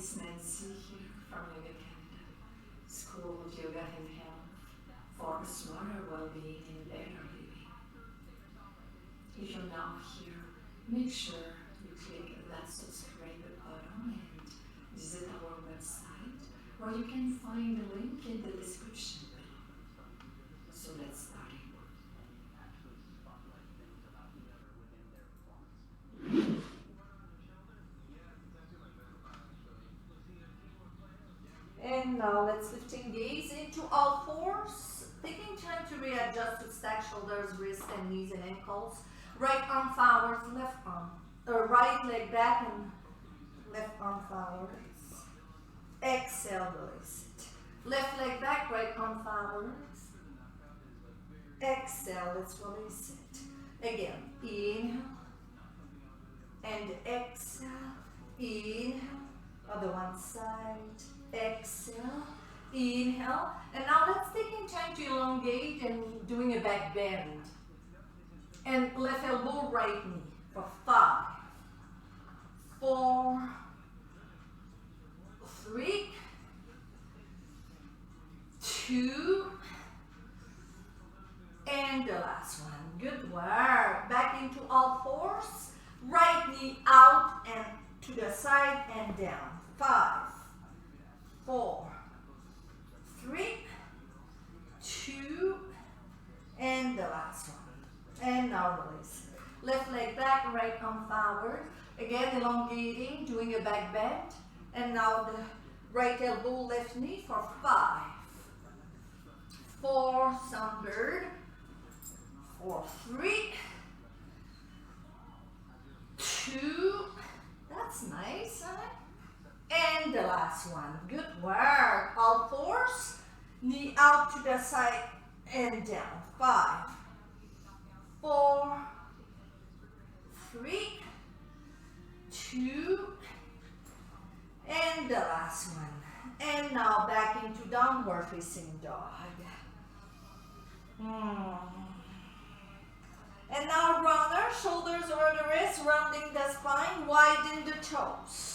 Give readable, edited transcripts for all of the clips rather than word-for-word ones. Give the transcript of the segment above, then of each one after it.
it's Nancy here from YogaCanada, School of Yoga and Health for smarter well-being and better living. If you're now here, make sure you click that subscribe button and visit our website where you can find the link in the description below. So let's start. And now let's lifting gaze into all fours, taking time to readjust to stack shoulders, wrists, and knees and ankles. Right arm forwards, left arm, right leg back and left arm forwards. Exhale, release it. Left leg back, right arm forwards. Exhale, let's release it. Again, inhale and exhale, inhale, other one side. Exhale, inhale, and now let's take time to elongate and doing a back bend. And left elbow, right knee for 5, 4, 3, 2, and the last one. Good work. Back into all fours. Right knee out and to the side and down. 5, 4, 3, 2, and the last one. And now release. Left leg back, right arm forward. Again, elongating, doing a back bend. And now the right elbow, left knee for 5, 4, sunbird, for 3, 2, that's nice, huh? And the last one. Good work. All fours. Knee out to the side and down. 5, 4, 3, 2, and the last one. And now back into downward facing dog. And now runner, shoulders over the wrist, rounding the spine, widen the toes.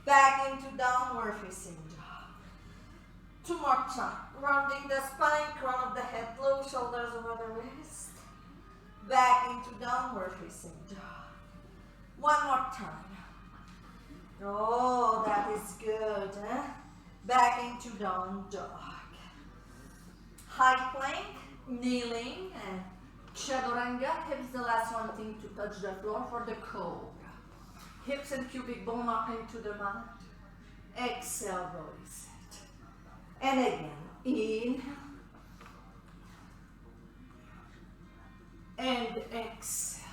Back into downward facing dog. 2 more times. Rounding the spine, crown of the head low, shoulders over the wrist. Back into downward facing dog. 1 more time. Oh, that is good. Eh? Back into down dog. High plank, kneeling, and chaturanga. Hips the last one thing to touch the floor for the cobra. Hips and pubic bone up into the mat. Exhale, release it. And again, inhale. And exhale.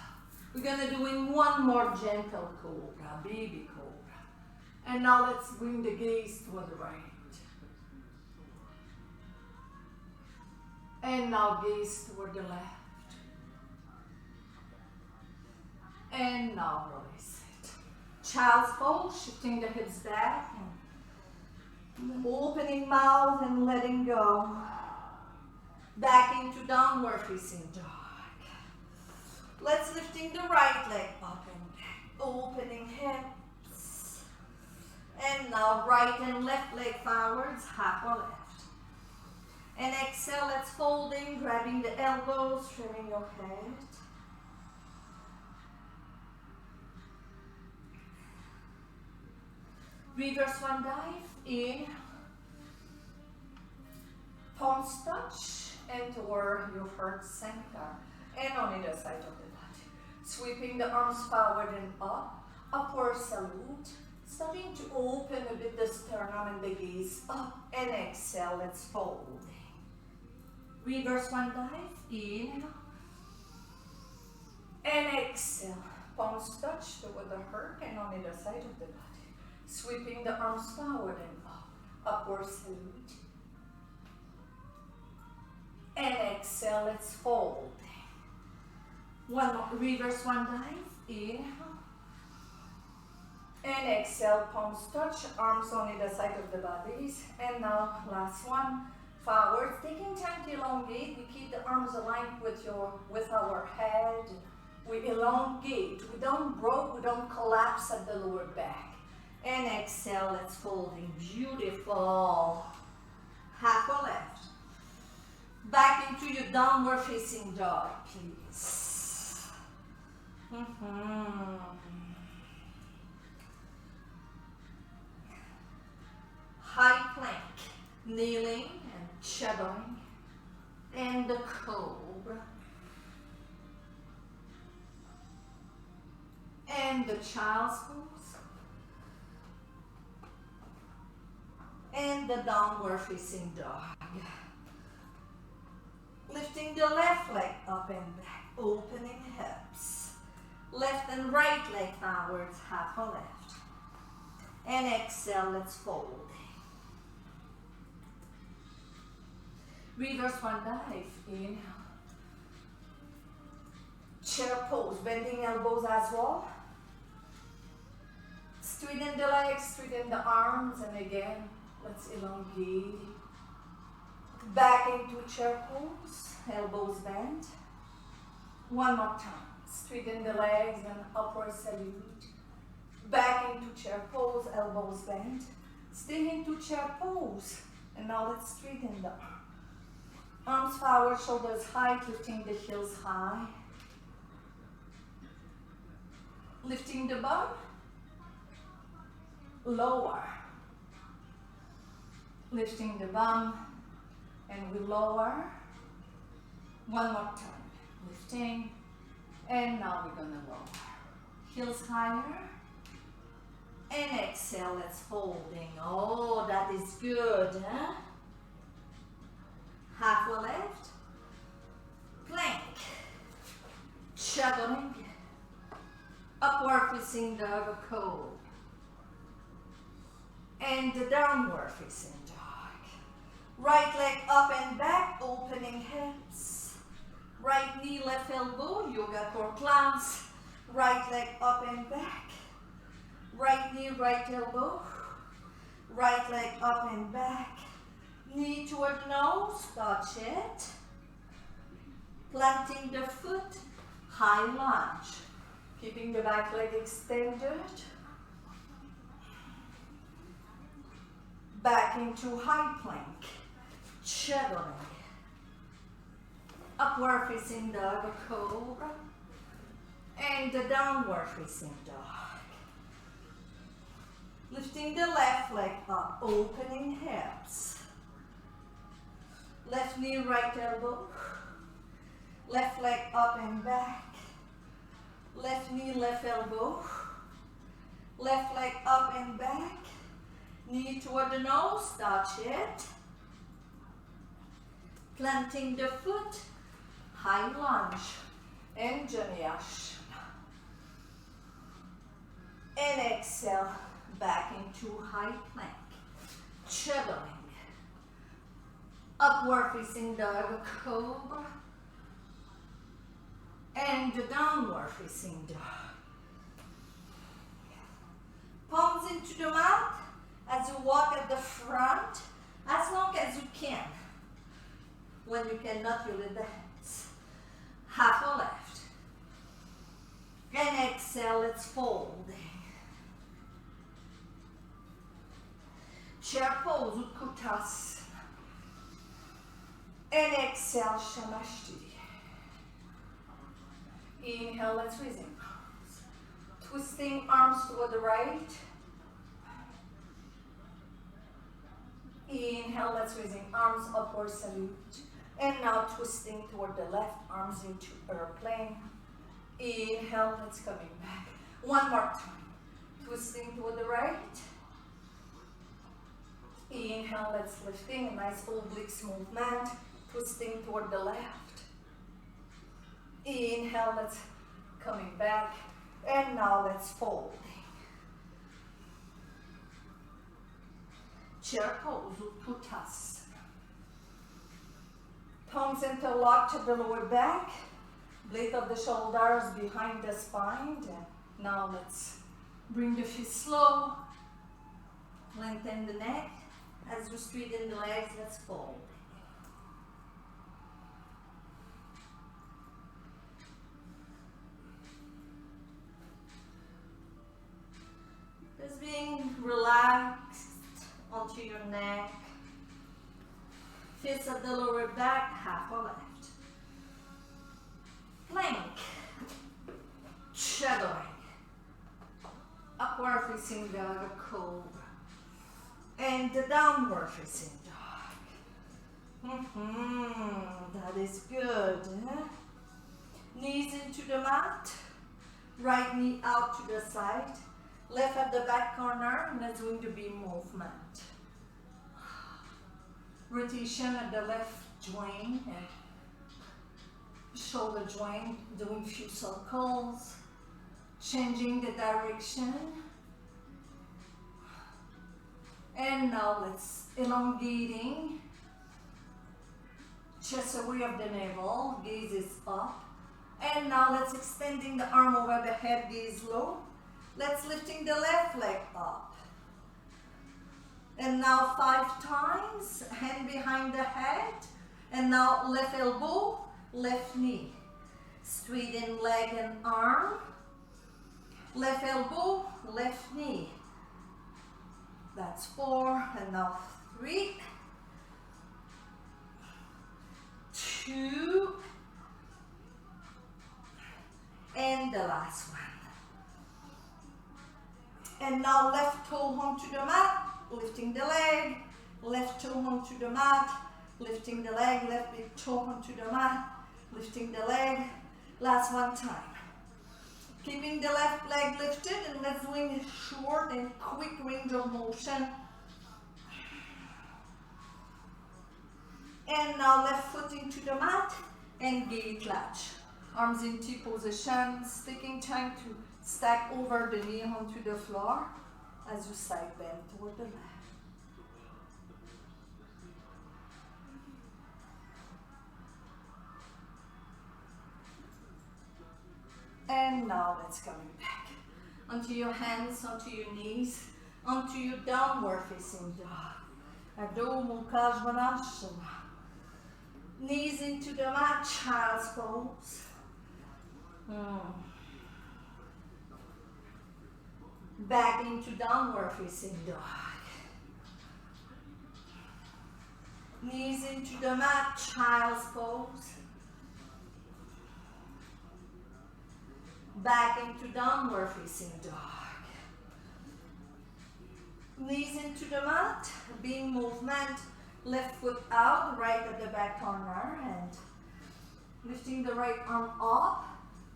We're gonna do in one more gentle cobra, baby cobra. And now let's bring the gaze toward the right. And now gaze toward the left. And now release it. Child's pose, shifting the hips back. And opening mouth and letting go. Back into downward facing dog. Let's lifting the right leg up and back. Opening hips. And now right and left leg forwards, half or left. And exhale, let's folding, grabbing the elbows, trimming your head. Reverse one dive, in. Palms touch and toward your heart center. And on either side of the body. Sweeping the arms forward and up. Upward salute. Starting to open a bit the sternum and the gaze up. And exhale, let's fold. Reverse one dive, inhale. And exhale. Palms touch toward the heart and on either side of the body. Sweeping the arms forward and up. Upward salute. And exhale, let's fold. One more, reverse one dive, inhale. And exhale, palms touch, arms on either side of the bodies. And now, last one, forward. Taking time to elongate, we keep the arms aligned with our head. We elongate, we don't broke, we don't collapse at the lower back. And exhale, let's folding. Beautiful. Half or left. Back into your downward facing dog, please. High plank, kneeling and shadowing. And the cobra. And the child's pose. And the downward facing dog. Lifting the left leg up and back, opening hips. Left and right leg downwards, half or left. And exhale, let's fold. Reverse one dive, inhale. Chair pose, bending elbows as well. Straighten the legs, straighten the arms, and again, let's elongate. Back into chair pose, elbows bent. One more time. Straighten the legs and upward salute. Back into chair pose, elbows bent. Stay into chair pose. And now let's straighten the arm. Arms forward, shoulders high, lifting the heels high. Lifting the bum. Lower. Lifting the bum. And we lower. One more time. Lifting. And now we're gonna lower. Heels higher. And exhale, let's folding. Oh, that is good, huh? Half or left. Plank. Shadowing. Upward facing dog, cobra. And the downward facing dog. Right leg up and back, opening hips. Right knee, left elbow, yoga core clowns. Right leg up and back. Right knee, right elbow. Right leg up and back. Knee toward nose, touch it. Planting the foot, high lunge. Keeping the back leg extended. Back into high plank. Shadowing. Upward facing dog, cobra. And the downward facing dog. Lifting the left leg up, opening hips. Left knee, right elbow. Left leg up and back. Left knee, left elbow. Left leg up and back. Knee toward the nose, touch it. Planting the foot, high lunge. And Janiyashana. And exhale, back into high plank. Shadowing. Upward facing dog, cobra. And the downward facing dog. Palms into the mat as you walk at the front, as long as you can. When you cannot, you lift the hands. Half or left. And exhale, let's fold. Chair pose, Utkatasana. And exhale, Shamashti. Inhale, let's raise arms. Twisting arms toward the right. Inhale, let's raise arms, upward salute. And now twisting toward the left, arms into airplane. Inhale, let's coming back. One more time. Twisting toward the right. Inhale, let's lifting, a nice obliques movement. Twisting toward the left. Inhale, let's coming back. And now let's folding. Chair pose, Utkatasana. Palms interlock to the lower back. Blade of the shoulders behind the spine. And now let's bring the feet slow. Lengthen the neck. As you straighten the legs, let's fold. Just being relaxed onto your neck. Fists at the lower back, half or left. Plank. Shadowing. Upward facing dog, cobra. And the downward facing dog. That is good. Knees into the mat. Right knee out to the side. Left at the back corner, and that's going to be movement. Rotation at the left joint and shoulder joint, doing few circles. Changing the direction. And now let's elongating. Chest away of the navel, gaze is up. And now let's extending the arm over the head, gaze low. Let's lifting the left leg up. And now 5 times, hand behind the head. And now left elbow, left knee. Straighten leg and arm. Left elbow, left knee. That's 4, and now 3, 2, and the last one. And now left toe onto the mat, lifting the leg, left toe onto the mat, lifting the leg, left big toe onto the mat, lifting the leg. Last one time. Keeping the left leg lifted, and let's do a short and quick range of motion. And now left foot into the mat and gate latch. Arms in T position, taking time to stack over the knee onto the floor as you side bend toward the left. And now let's come back onto your hands, onto your knees, onto your downward facing dog. Adho Mukha Svanasana. Knees into the mat, child's pose. Back into downward facing dog. Knees into the mat, child's pose. Back into downward facing dog. Knees into the mat, being movement, left foot out, right at the back corner, and lifting the right arm up,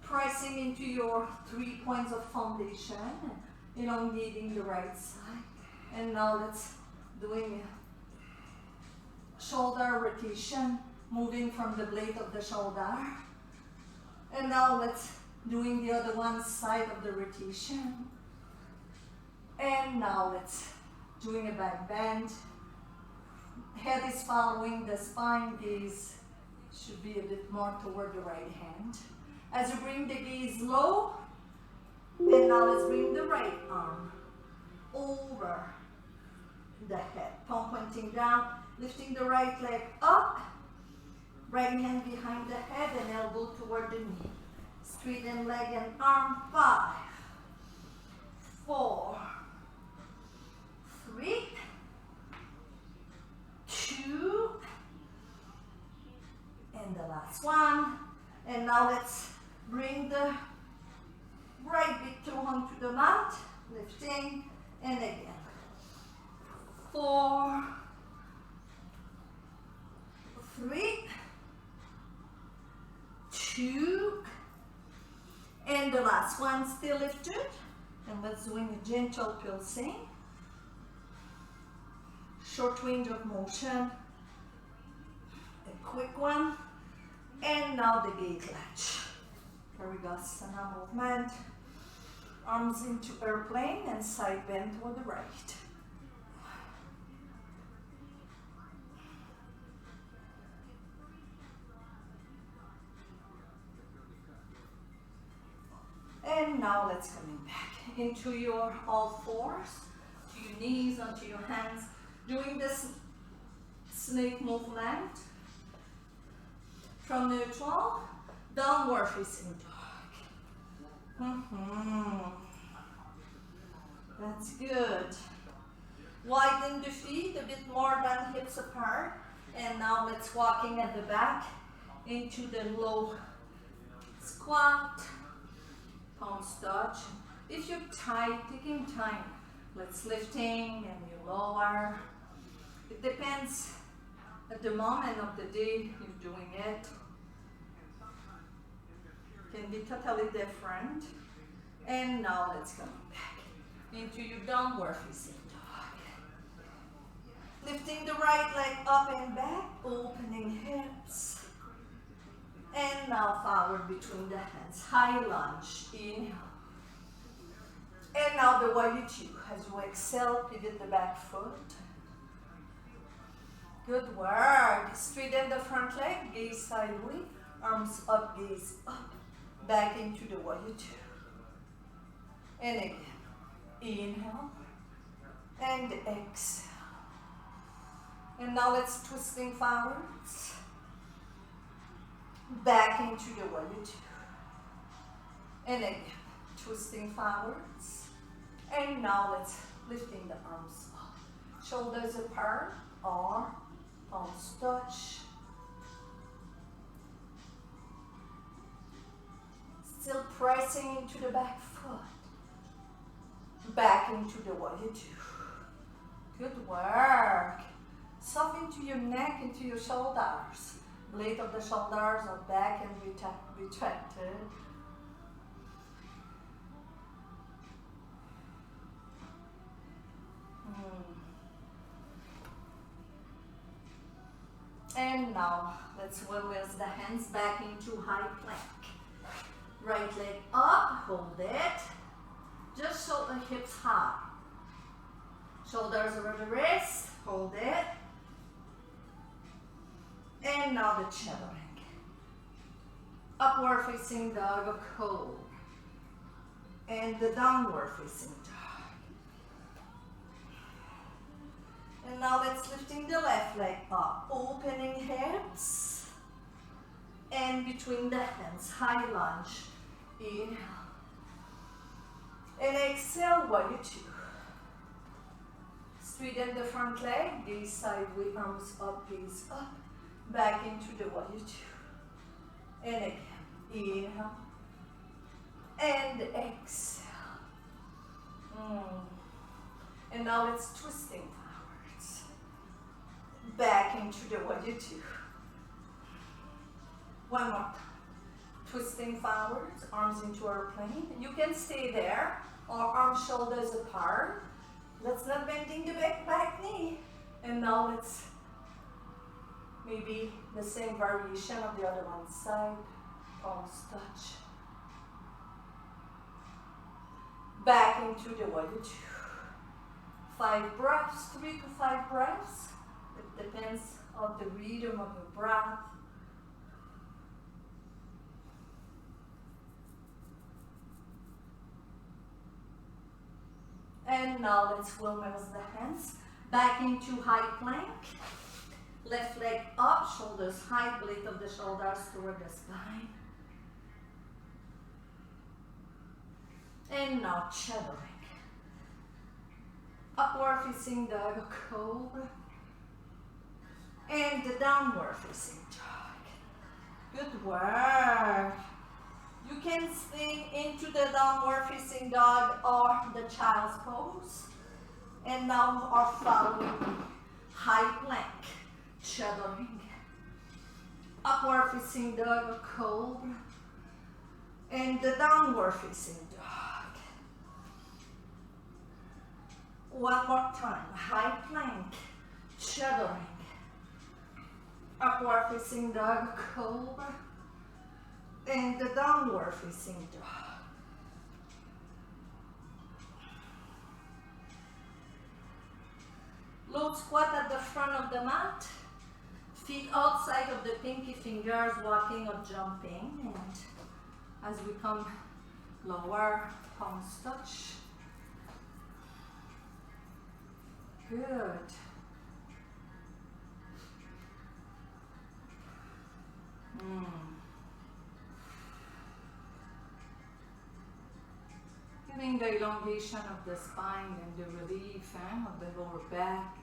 pressing into your 3 points of foundation, elongating the right side. And now let's doing shoulder rotation, moving from the blade of the shoulder. And now let's doing the other one side of the rotation. And now let's doing a back bend. Head is following the spine, gaze should be a bit more toward the right hand. As you bring the gaze low, and now let's bring the right arm over the head. Palm pointing down, lifting the right leg up, right hand behind the head and elbow toward the knee. Straighten leg and arm, 5, 4, 3, 2, and the last one. And now let's bring the right big toe onto the mat, lifting, and again. 4, 3, 2, and the last one, still lifted. And let's do a gentle pulsing. Short range of motion. A quick one. And now the gate latch. Parigasana movement. Arms into airplane and side bend toward the right. And now let's come back into your all fours, to your knees, onto your hands, doing this snake movement from neutral, downward facing dog. That's good. Widen the feet a bit more than hips apart. And now let's walking at the back into the low squat, palms touch. If you're tight, taking time, let's lifting and you lower. It depends at the moment of the day you're doing it. Can be totally different. And now let's come back into your downward facing dog. Lifting the right leg up and back, opening hips. And now forward between the hands. High lunge, inhale. And now the warrior two. As you exhale, pivot the back foot. Good work. Straighten the front leg, gaze sideways, arms up, gaze up. Back into the warrior two. And again, inhale and exhale. And now let's twisting forwards. Back into the warrior two. And again, twisting forwards. And now let's lifting the arms up. Shoulders apart or palms touch. Still pressing into the back foot. Back into the warrior two. Good work. Soft into your neck, into your shoulders. Blade of the shoulders are back and retracted. And now let's release the hands back into high plank. Right leg up, hold it. Just show the hips high. Shoulders over the wrist, hold it. And now the shadowing. Upward facing dog or cobra. And the downward facing dog. And now let's lifting the left leg up. Opening hips. And between the hands, high lunge. Inhale. And exhale, warrior two. Straighten the front leg, gaze sideways, arms up, gaze up. Back into the warrior two. And again, inhale. And exhale. And now let's twisting forwards. Back into the warrior two. One more time. Twisting forwards, arms into our plane. You can stay there, or arms, shoulders apart. Let's not bending the back knee. And now let's maybe the same variation of the other one side. Palms touch. Back into the warrior two. 5 breaths, 3 to 5 breaths. It depends on the rhythm of your breath. And now let's release the hands back into high plank. Left leg up, shoulders high, blade of the shoulders toward the spine. And now shadowing. Upward facing dog or cobra. And the downward facing dog. Good work. You can stay into the downward facing dog or the child's pose. And now our following high plank, shadowing. Upward facing dog or cobra. And the downward facing dog. One more time, high plank, shadowing. Upward facing dog or cobra. And the downward facing dog. Low squat at the front of the mat. Feet outside of the pinky fingers, walking or jumping. And as we come lower, palms touch. Good. Giving the elongation of the spine and the relief of the lower back.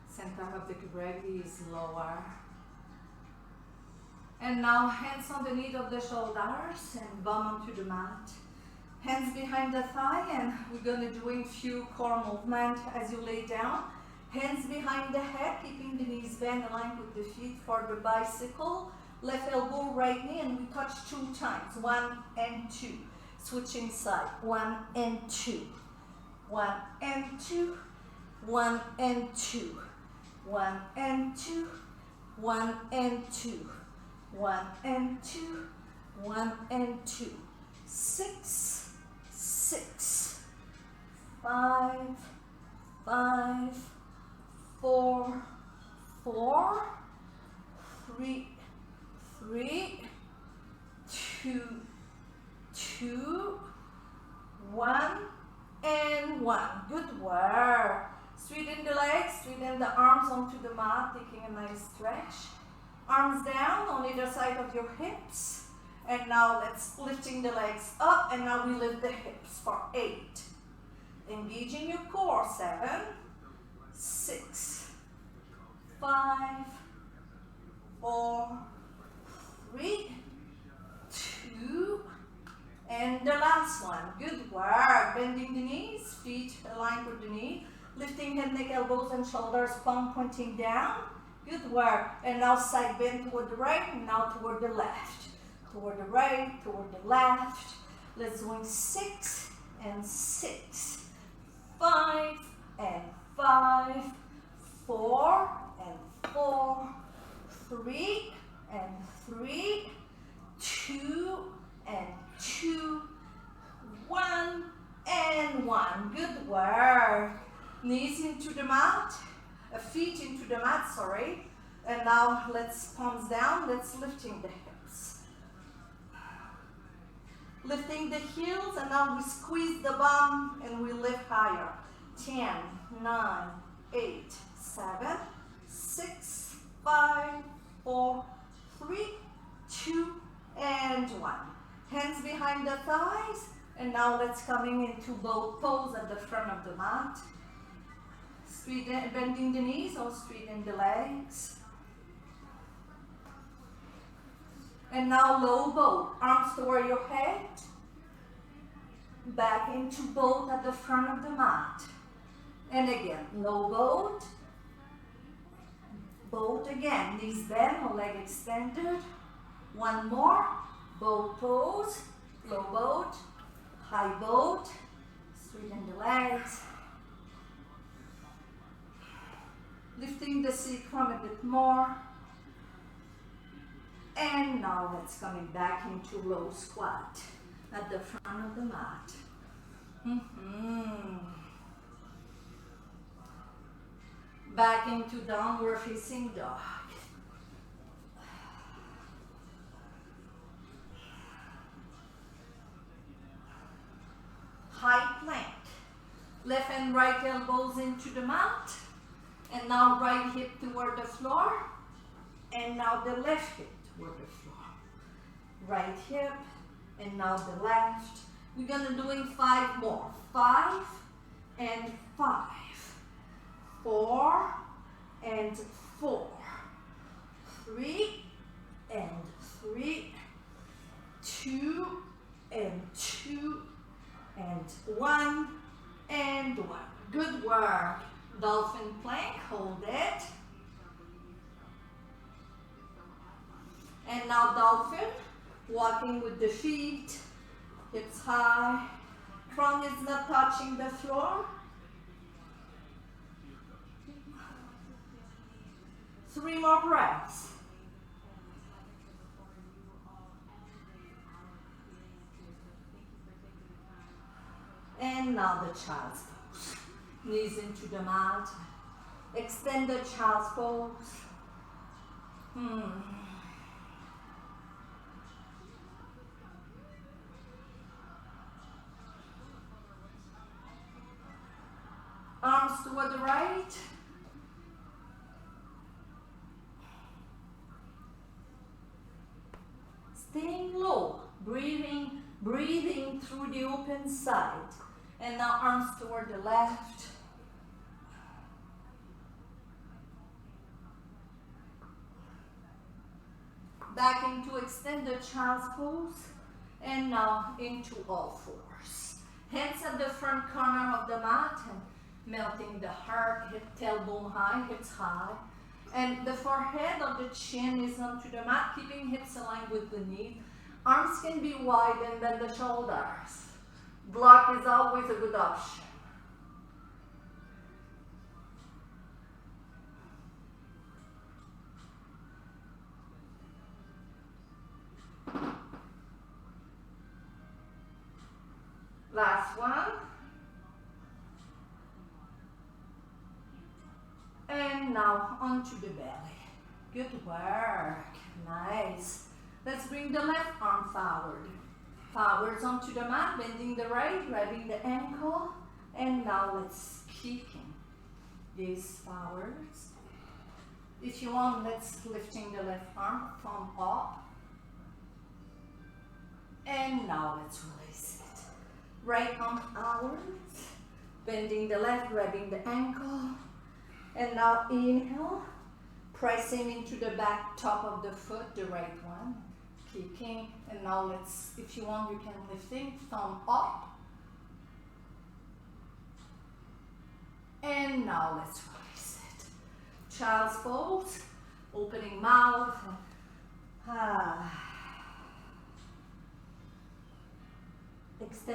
Center of the gravity is lower. And now hands underneath of the shoulders and bum onto the mat. Hands behind the thigh, and we're going to do a few core movement as you lay down. Hands behind the head, keeping the knees bent aligned with the feet for the bicycle. Left elbow, right knee, and we touch 2 times. 1 and 2. Switching side. 1 and 2. 1 and 2. 1 and 2. 1 and 2. 1 and 2. 1 and 2. 1 and 2. 6, 6, 5, 5, 4, 4, 3, 3, 2, 2, 1, and 1. Good work. Straighten the legs, straighten the arms onto the mat, taking a nice stretch. Arms down on either side of your hips. And now let's lifting the legs up, and now we lift the hips for 8. Engaging your core. 7, 6, 5, 4, 3, 2, and the last one. Good work. Bending the knees, feet aligned with the knee. Lifting head, neck, elbows, and shoulders, palm pointing down. Good work. And now side bend toward the right, and now toward the left. Toward the right, toward the left. Let's do 6 and 6. 5 and 5. 4 and 4. 3 and 3. 2 and 2. 1 and 1. Good work. Knees into the mat. Feet into the mat, sorry. And now let's palms down. Let's lifting the hips. Lifting the heels, and now we squeeze the bum and we lift higher. 10, 9, 8, 7, 6, 5, 4, 3, 2, and 1. Hands behind the thighs, and now let's coming into both pose at the front of the mat. Straighten, bending the knees or straighten the legs. And now low boat, arms toward your head. Back into boat at the front of the mat. And again, low boat. Boat again, knees bent or leg extended. One more, boat pose, low boat, high boat. Straighten the legs. Lifting the sacrum a bit more. And now let's coming back into low squat at the front of the mat. Back into downward facing dog. High plank. Left and right elbows into the mat. And now right hip toward the floor. And now the left hip toward the floor. Right hip. And now the left. We're gonna doing 5 more. 5 and 5. 4 and 4. 3 and 3. 2 and 2 and 1 and 1. Good work. Dolphin plank, hold it. And now dolphin, walking with the feet, hips high, crown is not touching the floor. 3 more breaths. And now the child's pose. Knees into the mat. Extend the child's pose. Arms toward the right. Staying low, breathing through the open side. And now arms toward the left. Back into extended child's pose. And now into all fours. Hands at the front corner of the mat and melting the heart, hip tailbone high, hips high. And the forehead of the chin is onto the mat, keeping hips aligned with the knee. Arms can be wide and then the shoulders. Block is always a good option. Last one. And now onto the belly. Good work. Nice. Let's bring the left arm forward. Forwards onto the mat, bending the right, grabbing the ankle. And now let's kicking this forwards. If you want, let's lifting the left arm, thumb up. And now let's release it. Right arm outwards, bending the left, grabbing the ankle. And now inhale, pressing into the back top of the foot, the right one, kicking. And now let's, if you want, you can lifting, thumb up. And now let's release it. Child's pose, opening mouth. Extend